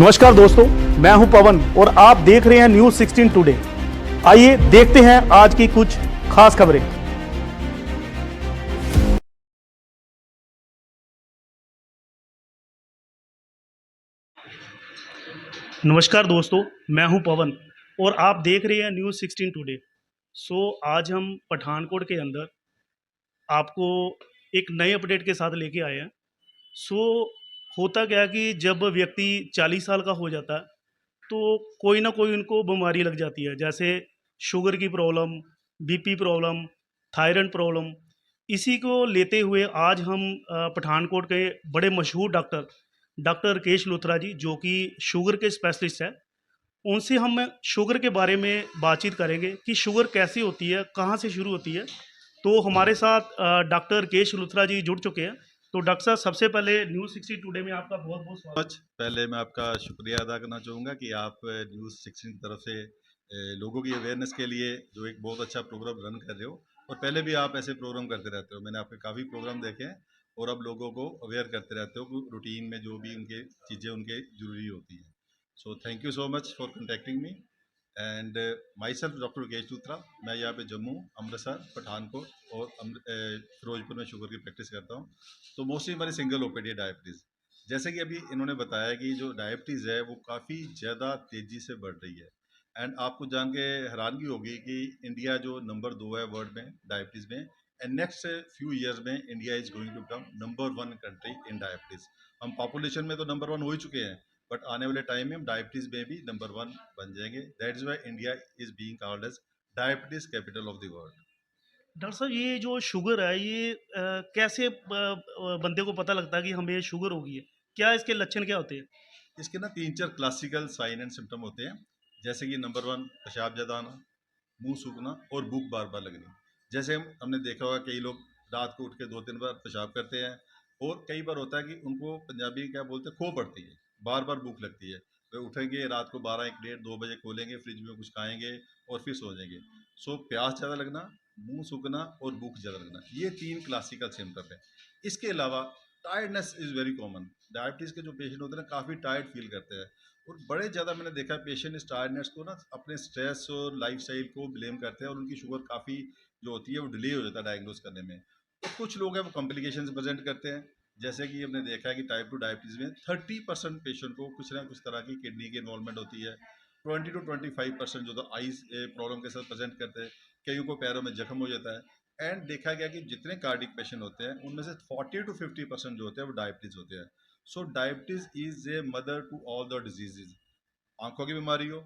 नमस्कार दोस्तों, मैं हूं पवन और आप देख रहे हैं न्यूज़ 16 टुडे। आइए देखते हैं आज की कुछ खास खबरें। नमस्कार दोस्तों, मैं हूं पवन और आप देख रहे हैं न्यूज़ 16 टुडे। आज हम पठानकोट के अंदर आपको एक नए अपडेट के साथ लेके आए हैं। सो होता क्या है कि जब व्यक्ति 40 साल का हो जाता है तो कोई ना कोई उनको बीमारी लग जाती है, जैसे शुगर की problem, BP problem, thyroid problem. इसी को लेते हुए आज हम पठानकोट के बड़े मशहूर डॉक्टर डॉक्टर राकेश लूथरा जी, जो कि शुगर के स्पेशलिस्ट हैं, उनसे हम शुगर के बारे में बातचीत करेंगे कि शुगर कैसी होती है, कहाँ से शुरू होती है। तो हमारे साथ डॉक्टर राकेश लूथरा जी जुड़ चुके हैं। तो डॉक्टर साहब, सबसे पहले न्यूज़ 60 टुडे में आपका बहुत बहुत स्वागत। मच पहले मैं आपका शुक्रिया अदा करना चाहूँगा कि आप न्यूज़ 16 की तरफ से लोगों की अवेयरनेस के लिए जो एक बहुत अच्छा प्रोग्राम रन कर रहे हो, और पहले भी आप ऐसे प्रोग्राम करते रहते हो। मैंने आपके काफ़ी प्रोग्राम देखे हैं और अब लोगों को अवेयर करते रहते हो कि रूटीन में जो भी उनके चीज़ें उनके ज़रूरी होती हैं। So thank you so much for contacting me and my self doctor Rakesh Luthra. मैं यहाँ पे जम्मू, अमृतसर, पठानकोट और फिरोजपुर में शुगर की प्रैक्टिस करता हूँ। तो मोस्टली हमारी सिंगल ओपीडी डायबिटीज़। जैसे कि अभी इन्होंने बताया कि जो डायबिटीज़ है वो काफ़ी ज़्यादा तेज़ी से बढ़ रही है। एंड आपको जान के हैरानगी होगी कि इंडिया जो नंबर 2 है वर्ल्ड में डायबिटीज़ में, एंड नेक्स्ट फ्यू ईयर्स में India is going to become number 1 country in diabetes. हम पॉपुलेशन में तो नंबर 1 हो ही चुके हैं, बट आने वाले टाइम में हम डायबिटीज़ में भी नंबर 1 बन जाएंगे। That is why India is being called as diabetes capital of the world. Doctor साहब, ये जो शुगर है, ये कैसे बंदे को पता लगता है कि हमें शुगर हो गई है? क्या इसके लक्षण क्या होते हैं? इसके ना 3-4 क्लासिकल साइन एंड सिम्टम होते हैं। जैसे कि नंबर 1 पेशाब ज़्यादा आना, मुंह सूखना और भूख बार बार लगनी। जैसे हमने देखा होगा कई लोग रात को उठ के 2-3 बार पेशाब करते हैं, और कई बार होता है कि उनको पंजाबी में क्या बोलते हैं, खो पड़ती है, बार बार भूख लगती है। वे उठेंगे रात को 12, 1, डेढ़ 2 बजे, खोलेंगे फ्रिज में कुछ खाएंगे और फिर सो जाएंगे। सो प्यास ज़्यादा लगना, मुंह सूखना और भूख ज़्यादा लगना, ये 3 क्लासिकल सिम्टम है। इसके अलावा tiredness is very common. Diabetes के जो पेशेंट होते हैं ना, काफ़ी टायर्ड फील करते हैं, और बड़े ज़्यादा मैंने देखा है पेशेंट इस टायर्डनेस को ना अपने स्ट्रेस और लाइफस्टाइल को ब्लेम करते हैं, और उनकी शुगर काफ़ी जो होती है वो डिले हो जाता है डायग्नोज करने में। तो कुछ लोग हैं वो कॉम्प्लिकेशंस प्रेजेंट करते हैं। जैसे कि हमने देखा है कि टाइप 2 डायबिटीज़ में 30% पेशेंट को कुछ ना कुछ तरह की किडनी की इन्वॉल्वमेंट होती है। 20 to 25% जो तो आईज प्रॉब्लम के साथ प्रेजेंट करते हैं। कईयों को पैरों में जख्म हो जाता है। एंड देखा गया कि जितने कार्डिक पेशेंट होते हैं उनमें से 40 to 50% जो होते हैं वो डायबिटीज़ होते हैं। So diabetes is a mother to all the diseases. आंखों की बीमारी हो,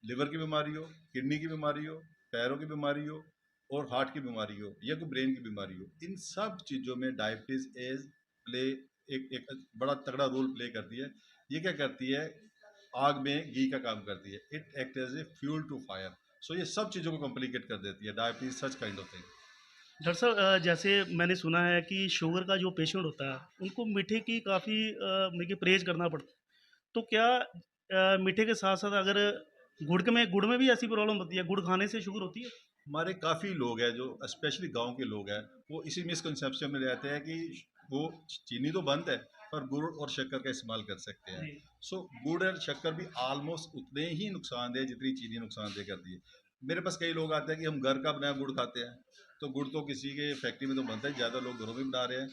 लिवर की बीमारी हो, किडनी की बीमारी हो, पैरों की बीमारी हो, और हार्ट की बीमारी हो, या कोई ब्रेन की बीमारी हो, इन सब चीज़ों में डायबिटीज़ एज प्ले एक बड़ा तगड़ा रोल प्ले करती है। ये क्या करती है, आग में घी का काम करती है। It act as a fuel to fire. So ये सब चीज़ों को कॉम्प्लिकेट कर देती है diabetes, such kind of thing. Doctor साहब, जैसे मैंने सुना है कि शुगर का जो पेशेंट होता है, उनको मीठे की काफ़ी देखिए परहेज़ करना पड़ता है। तो क्या मीठे के साथ-साथ अगर गुड़ में भी ऐसी प्रॉब्लम होती है? गुड़ खाने से शुगर होती है? हमारे काफ़ी लोग हैं जो स्पेशली गांव के लोग हैं, वो इसी मिसकंसेप्शन में रहते हैं कि वो चीनी तो बंद है पर गुड़ और शक्कर का इस्तेमाल कर सकते हैं। जी। सो गुड़ और शक्कर भी ऑलमोस्ट उतने ही नुकसानदेह जितनी चीनी नुकसानदेह करती है। मेरे पास कई लोग आते हैं कि हम घर का बनाया गुड़ खाते हैं, तो गुड़ तो किसी के फैक्ट्री में तो बनता है, ज़्यादा लोग घरों में बना रहे हैं।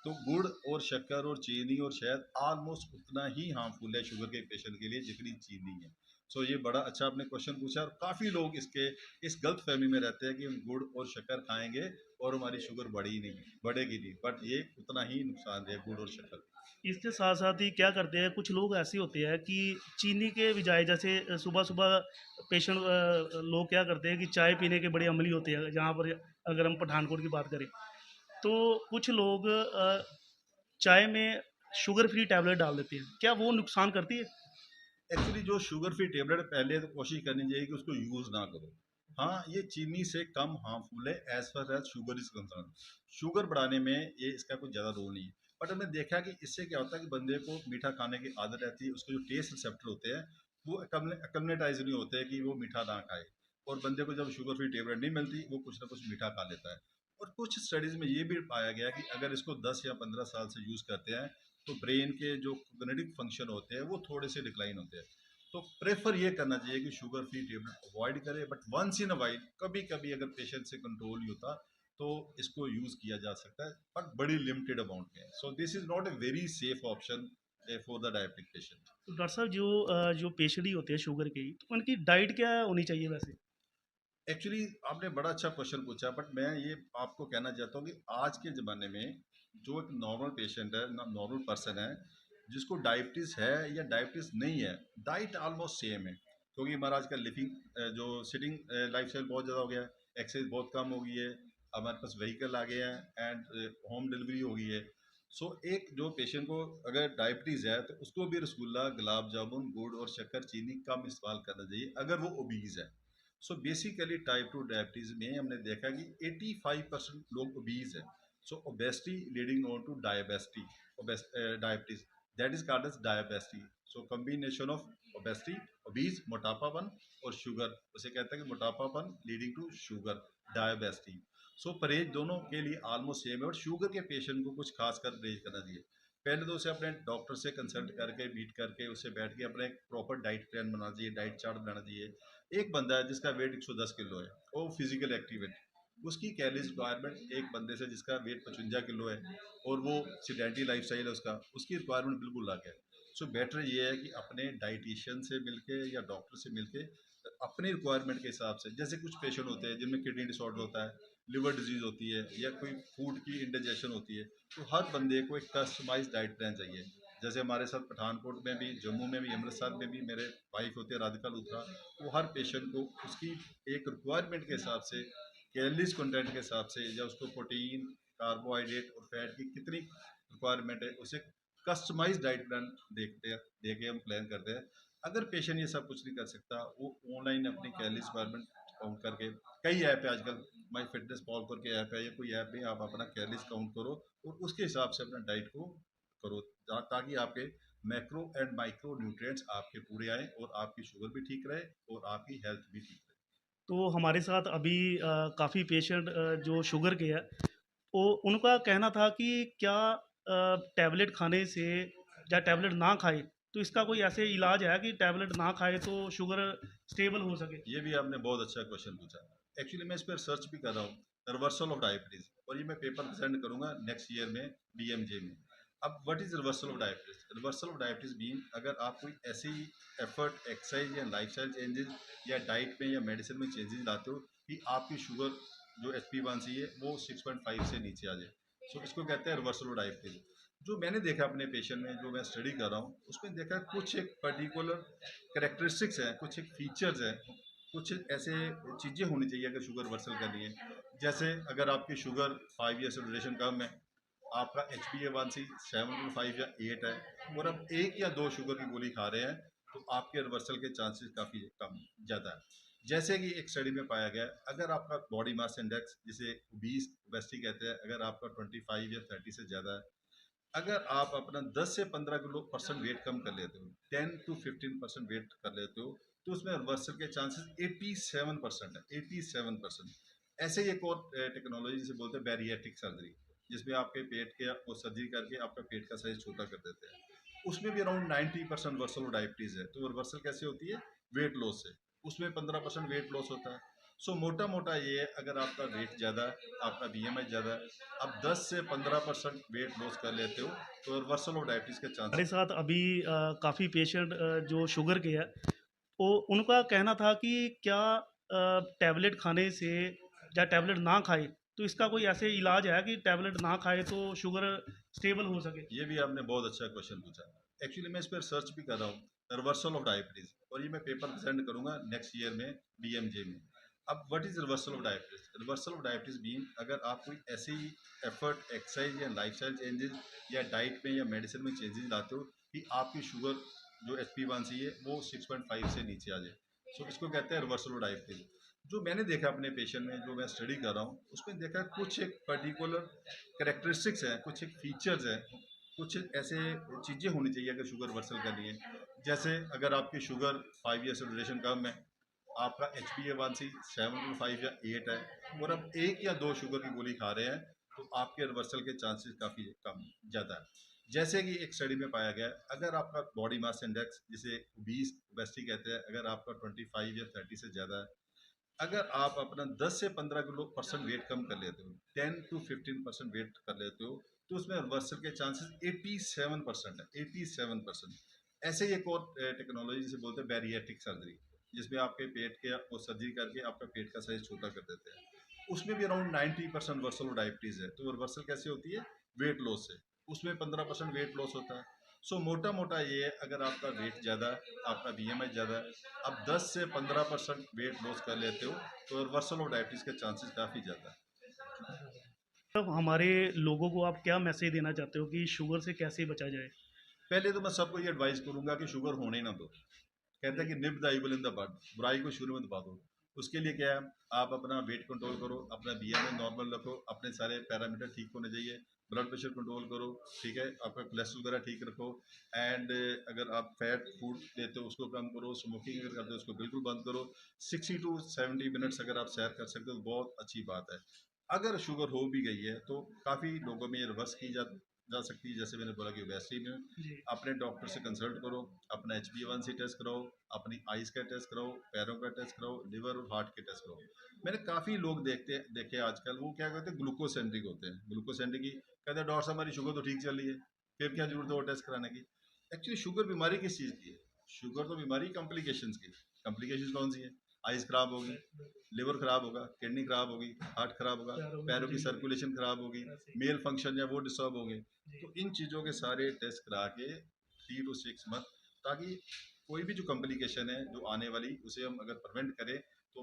तो गुड़ और शक्कर और चीनी और शहद ऑलमोस्ट उतना ही हार्मफुल है शुगर के पेशेंट के लिए जितनी चीनी है। सो ये बड़ा अच्छा आपने क्वेश्चन पूछा, और काफ़ी लोग इसके इस गलत फहमी में रहते हैं कि हम गुड़ और शक्कर खाएंगे और हमारी शुगर बढ़ेगी नहीं, बट ये उतना ही नुकसानदेह है गुड़ और शक्कर। इसके साथ-साथ ही क्या करते हैं, कुछ लोग ऐसे होते हैं कि चीनी के बजाय, जैसे सुबह-सुबह पेशेंट लोग क्या करते हैं कि चाय पीने के बड़े अमली होते हैं, जहाँ पर अगर हम पठानकोट की बात करें, तो कुछ लोग चाय में शुगर फ्री टैबलेट डाल देते हैं। क्या वो नुकसान करती है? एक्चुअली जो शुगर फ्री टेबलेट, पहले तो कोशिश करनी चाहिए कि उसको यूज़ ना करो। हाँ, ये चीनी से कम हार्मफुल है as far as sugar is concern. Sugar बढ़ाने में ये इसका कोई ज़्यादा रोल नहीं है। बट हमने देखा कि इससे क्या होता है कि बंदे को मीठा खाने की आदत रहती है, उसके जो टेस्ट रिसेप्टर होते हैं वो एकमनेटाइज नहीं होते हैं कि वो मीठा ना खाए, और बंदे को जब शुगर फ्री टेबलेट नहीं मिलती वो कुछ ना कुछ मीठा खा लेता है। और कुछ स्टडीज़ में ये भी पाया गया कि अगर इसको 10 या 15 साल से यूज़ करते हैं तो ब्रेन के जो कॉग्निटिव फंक्शन होते हैं वो थोड़े से डिक्लाइन होते हैं। तो प्रेफर ये करना चाहिए कि शुगर फ्री टेबलेट अवॉइड करें, but once in a while कभी कभी अगर पेशेंट से कंट्रोल नहीं होता तो इसको यूज किया जा सकता है, बट बड़ी लिमिटेड अमाउंट में। So this is not a very safe option for the diabetic patient. तो डॉक्टर साहब जो पेशेंट ही होते हैं शुगर के ही, तो उनकी डाइट क्या होनी चाहिए वैसे? एक्चुअली आपने बड़ा अच्छा क्वेश्चन पूछा, बट मैं ये आपको कहना चाहता हूँ कि आज के ज़माने में जो एक नॉर्मल पेशेंट है, नॉर्मल पर्सन है, जिसको डायबिटीज़ है या डायबिटीज़ नहीं है, डाइट ऑलमोस्ट सेम है। क्योंकि हमारा आज का लिविंग जो सिटिंग लाइफस्टाइल बहुत ज़्यादा हो गया है, एक्सरसाइज बहुत कम हो गई है, हमारे पास व्हीकल आ गए हैं एंड होम डिलीवरी हो गई है। सो एक जो पेशेंट को अगर डायबिटीज़ है तो उसको भी रसगुल्ला, गुलाब जामुन, गुड़ और शक्कर, चीनी कम इस्तेमाल करना चाहिए अगर वो ओबीज है। सो बेसिकली टाइप 2 डायबिटीज में हमने देखा कि 85% लोग ओबीज है। So obesity leading on to diabetes, that is called as diabesity. So combination of obesity, obese, मोटापापन और शुगर, उसे कहते हैं कि मोटापापन leading to sugar, diabesity. So परहेज दोनों के लिए ऑलमोस्ट सेम है, और शुगर के पेशेंट को कुछ खास कर परहेज करना चाहिए। पहले तो उसे अपने डॉक्टर से कंसल्ट करके, मीट करके, उससे बैठ के अपने एक प्रॉपर डाइट प्लान बनाना चाहिए, डाइट चार्ट बनाना चाहिए। एक बंदा है जिसका वेट 110 किलो है, वो फिजिकल एक्टिव है, उसकी कैलोरीज रिक्वायरमेंट एक बंदे से जिसका वेट 55 किलो है और वो सीडेंटरी लाइफ स्टाइल है उसका, उसकी रिक्वायरमेंट बिल्कुल अलग है। सो बेटर ये है कि अपने डाइटिशियन से मिलके या डॉक्टर से मिलके अपनी रिक्वायरमेंट के हिसाब से, जैसे कुछ पेशेंट होते हैं जिनमें किडनी डिसऑर्डर होता है, लिवर डिजीज होती है, या कोई फूड की इंडाइजेशन होती है, तो हर बंदे को एक कस्टमाइज डाइट प्लान चाहिए। जैसे हमारे साथ पठानकोट में भी, जम्मू में भी, अमृतसर में भी मेरे वाइफ होते हैं राधिका लूथरा, वो हर पेशेंट को उसकी एक रिक्वायरमेंट के हिसाब से, कैलोरीज कंटेंट के हिसाब से, या उसको प्रोटीन, कार्बोहाइड्रेट और फैट की कितनी रिक्वायरमेंट है, उसे कस्टमाइज डाइट प्लान देखते हैं, दे के हम प्लान करते हैं। अगर पेशेंट ये सब कुछ नहीं कर सकता, वो ऑनलाइन अपनी कैलोरीज रिक्वायरमेंट काउंट करके, कई ऐप है आजकल, माई फिटनेस पॉल करके ऐप है या कोई ऐप में, आप अपना कैलोरीज काउंट करो और उसके हिसाब से अपना डाइट को करो, ताकि आपके मैक्रो एंड माइक्रो न्यूट्रिएंट्स आपके पूरे आए और आपकी शुगर भी ठीक रहे और आपकी हेल्थ भी ठीक रहे। तो हमारे साथ अभी काफ़ी पेशेंट जो शुगर के हैं, वो उनका कहना था कि क्या टैबलेट खाने से या टैबलेट ना खाए तो इसका कोई ऐसे इलाज है कि टैबलेट ना खाए तो शुगर स्टेबल हो सके? ये भी आपने बहुत अच्छा क्वेश्चन पूछा। एक्चुअली मैं इस पर रिसर्च भी कर रहा हूँ, रिवर्सल ऑफ डायबिटीज, और ये मैं पेपर प्रेजेंट करूंगा नेक्स्ट ईयर में बीएमजे में। अब what is reversal of diabetes? Reversal of diabetes mean, अगर आप कोई ऐसी एफर्ट, एक्सरसाइज या लाइफस्टाइल चेंजेस या डाइट में या मेडिसिन में चेंजेस लाते हो कि आपकी शुगर जो HbA1c है वो 6.5 से नीचे आ जाए, सो इसको कहते हैं रिवर्सल ऑफ डायबिटीज। जो मैंने देखा अपने पेशेंट में, जो मैं स्टडी कर रहा हूँ, उसमें देखा कुछ एक पर्टिकुलर करेक्टरिस्टिक्स हैं, कुछ एक फीचर्स हैं, कुछ ऐसे चीज़ें होनी चाहिए अगर शुगर रिवर्सल करनी है। जैसे अगर आपकी शुगर 5 ईयर से ड्यूरेशन कम है, आपका HbA1c 7.5 या 8 है, और आप एक या दो शुगर की गोली खा रहे हैं, तो आपके रिवर्सल के चांसेस काफ़ी कम ज़्यादा है। जैसे कि एक स्टडी में पाया गया, अगर आपका बॉडी मास इंडेक्स, जिसे ओबेसिटी कहते हैं, अगर आपका 25 या 30 से ज़्यादा है, अगर आप अपना 10 से 15 किलो परसेंट वेट कम कर लेते हो, 10 to 15% वेट कर लेते हो, तो उसमें रिवर्सल के चांसेस 87% है, 87%। ऐसे ही एक और टेक्नोलॉजी जिसे बोलते हैं बैरिएट्रिक सर्जरी, जिसमें आपके पेट के वो सर्जरी करके आपका पेट का साइज छोटा कर देते हैं, उसमें भी अराउंड 90% रिवर्सल ऑफ डायबिटीज है। तो रिवर्सल कैसे होती है? वेट लॉस से। उसमें 15% वेट लॉस होता है। सो मोटा मोटा ये है, अगर आपका वेट ज़्यादा है, आपका BMI ज़्यादा है, आप 10 से 15% वेट लॉस कर लेते हो, तो रिवर्सल ऑफ डायबिटीज के हमारे चांसेस। साथ अभी काफ़ी पेशेंट जो शुगर के हैं, वो उनका कहना था कि क्या टैबलेट खाने से या टैबलेट ना खाए तो इसका कोई ऐसे इलाज है कि टैबलेट ना खाए तो शुगर स्टेबल हो सके? ये भी आपने बहुत अच्छा क्वेश्चन पूछा। एक्चुअली मैं इस पर रिसर्च भी कर रहा हूँ, रिवर्सल ऑफ डायबिटीज, और ये मैं पेपर प्रेजेंट करूंगा नेक्स्ट ईयर में BMJ में। अब what is reversal of diabetes? Reversal of diabetes mean, अगर आप कोई ऐसी एफर्ट, एक्सरसाइज या लाइफस्टाइल चेंजेस या डाइट में या मेडिसिन में चेंजेस लाते हो कि आपकी शुगर जो HbA1c है वो 6.5 से नीचे आ जाए, सो इसको कहते हैं रिवर्सल ऑफ डायबिटीज। जो मैंने देखा अपने पेशेंट में, जो मैं स्टडी कर रहा हूँ, उसमें देखा कुछ एक पर्टिकुलर करेक्टरिस्टिक्स हैं, कुछ एक फीचर्स हैं, कुछ ऐसे चीज़ें होनी चाहिए अगर शुगर रिवर्सल करनी है। जैसे अगर आपकी शुगर 5 ईयर से ड्यूरेशन कम है, आपका HbA1c 7.5 या 8 है, और आप एक या दो शुगर की गोली खा रहे हैं, तो आपके रिवर्सल के चांसेस काफ़ी कम ज़्यादा है। जैसे कि एक स्टडी में पाया गया है, अगर आपका बॉडी मास इंडेक्स जिसे ओबेसिटी कहते हैं, अगर आपका 25 या 30 से ज़्यादा है, अगर आप अपना 10 से 15 किलो परसेंट वेट कम कर लेते हो, 10 टू 15% वेट कर लेते हो, तो उसमें रिवर्सल के चांसेस 87% है, 87%। ऐसे ही एक और टेक्नोलॉजी जिसे बोलते हैं बैरिएट्रिक सर्जरी, जिसमें आपके पेट के वो सर्जरी करके आपका पेट का साइज छोटा कर देते हैं। उसमें भी अराउंड 90% रिवर्सल ऑफ डायबिटीज़ है। तो रिवर्सल कैसे होती है? वेट लॉस से। उसमें 15% वेट लॉस होता है। सो मोटा मोटा ये है, अगर आपका वेट ज़्यादा है, आपका बीएमआई ज़्यादा है, आप 10 से 15% वेट लॉस कर लेते हो, तो रिवर्सल ऑफ डायबिटीज़ के चांसेस काफ़ी ज़्यादा है। तब हमारे लोगों को आप क्या मैसेज देना चाहते हो कि शुगर से कैसे बचा जाए? पहले तो मैं सबको ये एडवाइस करूंगा कि शुगर होने ही ना दो। कहते हैं कि nip the evil in the bud, बुराई को शुरू में दबा दो। उसके लिए क्या है, आप अपना वेट कंट्रोल करो, अपना बीएमआई नॉर्मल रखो, अपने सारे पैरामीटर ठीक होने चाहिए, ब्लड प्रेशर कंट्रोल करो, ठीक है, आपका कोलेस्ट्रॉल वगैरह ठीक रखो। एंड अगर आप फैट फूड लेते हो उसको कम करो, स्मोकिंग अगर करते हो उसको बिल्कुल बंद करो। 60 टू 70 मिनट्स अगर आप सैर कर सकते हो तो बहुत अच्छी बात है। अगर शुगर हो भी गई है तो काफ़ी लोगों में ये रिवर्स की जा सकती है। जैसे मैंने बोला कि वैसे ही में जी। अपने डॉक्टर से कंसल्ट करो, अपना HbA1c टेस्ट कराओ, अपनी आइज़ का टेस्ट कराओ, पैरों का टेस्ट कराओ, लिवर और हार्ट के टेस्ट कराओ। मैंने काफ़ी लोग देखे आजकल, वो क्या करते हैं, ग्लूकोसेंट्रिक होते हैं। ग्लूकोसेंट्रिक की कहते हैं डॉक्टर साहब हमारी शुगर तो ठीक चल रही है, फिर क्या जरूरत है वो टेस्ट कराने की। एक्चुअली शुगर बीमारी किस चीज़ की है? शुगर तो बीमारी कॉम्प्लिकेशंस की। कॉम्प्लिकेशंस कौन सी है? आइज़ खराब होगी, लिवर खराब होगा, किडनी खराब होगी, हार्ट खराब होगा, पैरों की सर्कुलेशन खराब होगी, मेल फंक्शन या वो डिस्टर्ब होंगे। तो इन चीज़ों के सारे टेस्ट करा के 3 टू 6 मंथ, ताकि कोई भी जो कॉम्प्लिकेशन है जो आने वाली, उसे हम अगर प्रिवेंट करें तो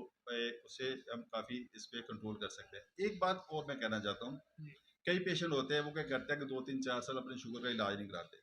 उसे हम काफ़ी इस पे कंट्रोल कर सकते हैं। एक बात और मैं कहना चाहता हूँ, कई पेशेंट होते हैं वो क्या करते हैं कि 2 3 4 साल अपने शुगर का इलाज नहीं कराते।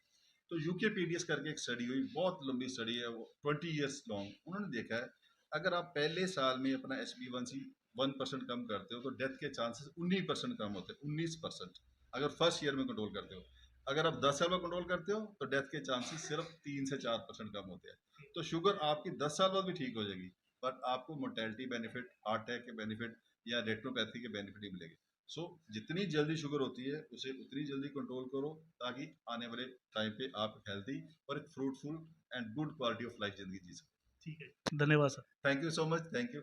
तो यूके पीडीएस करके एक स्टडी हुई, बहुत लंबी स्टडी है वो, 20 ईयर्स लॉन्ग। उन्होंने देखा है, अगर आप पहले साल में अपना HbA1c 1% कम करते हो तो डेथ के चांसेस 19% कम होते हैं, 19%। अगर फर्स्ट ईयर में कंट्रोल करते हो, अगर आप 10 साल में कंट्रोल करते हो तो डेथ के चांसेस सिर्फ 3 से 4% कम होते हैं। तो शुगर आपकी 10 साल बाद भी ठीक हो जाएगी, पर आपको मोर्टेलिटी बेनिफिट, हार्ट अटैक के बेनिफिट या रेटिनोपैथी के बेनिफिट ही मिलेंगे। सो जितनी जल्दी शुगर होती है उसे उतनी जल्दी कंट्रोल करो, ताकि आने वाले टाइम पे आप हेल्दी और एक fruitful and good quality of life जिंदगी जी सको। ठीक है। धन्यवाद sir. Thank you so much, thank you.